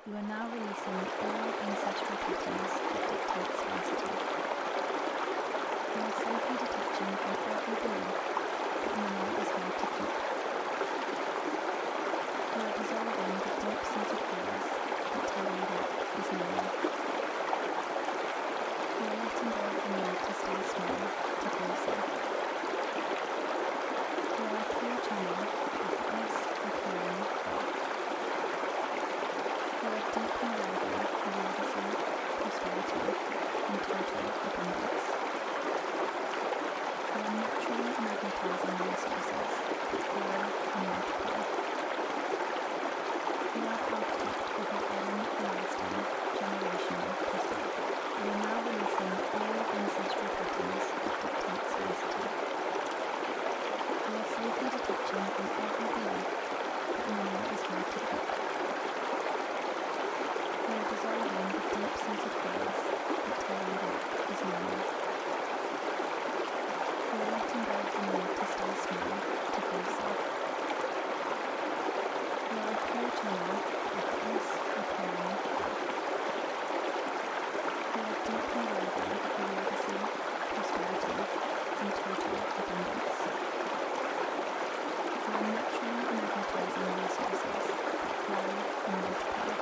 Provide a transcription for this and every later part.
You are now releasing all ancestral patterns that dictate scarcity. You are safely detaching from every belief that money is hard to keep. You are dissolving the deep-seated fears that tell you lack is normal. You are letting go of the need to stay small to feel safe. You are a clear channel for effortless, recurring growth. You are deeply worthy of legacy, prosperity, and total abundance. You are naturally magnetizing resources that grow and multiply. You are the architect of your own lasting, generational prosperity. You are now releasing all ancestral patterns that dictate scarcity. You are safely detaching from every belief that money is hard to keep. You are dissolving the deep-seated fears that tell you lack is normal. You are letting go of the need to stay small to feel safe. You are a clear channel for effortless, recurring growth. You are deeply worthy of legacy, prosperity, and total abundance. You are naturally magnetizing resources that grow and multiply.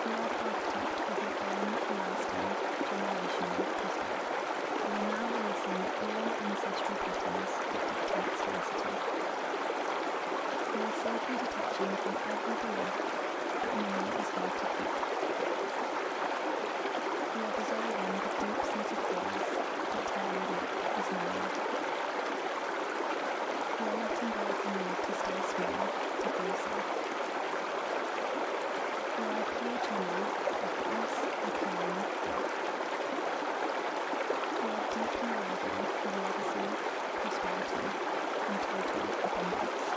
You are the architect of your own lasting, generational prosperity. You are now releasing all ancestral patterns that dictate scarcity. You are safely detaching from every belief that money is hard to keep. You are dissolving the deep-seated fears that tell you lack is normal. You are letting go of the need to stay small to feel safe. You are a clear channel for effortless, recurring growth. You are deeply worthy of legacy, prosperity, and total abundance.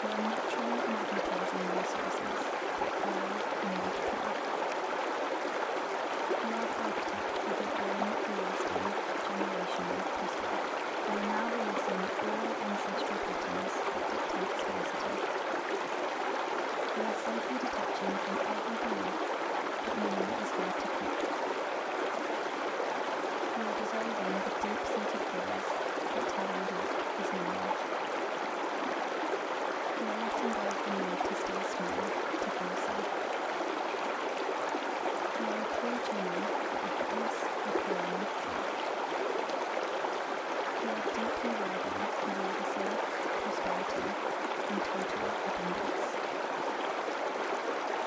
You are naturally magnetizing resources that grow and multiply. You are the architect of your own lasting, generational prosperity. You are now releasing all ancestral patterns that dictate scarcity. You are safely detaching from every belief that money is hard to keep. You are dissolving the deep-seated fears that tell you lack is normal. You are letting go of the need to stay small to feel safe. You are a clear channel for effortless, recurring growth. You are deeply worthy of legacy, prosperity, and total abundance.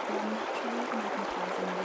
You are naturally magnetizing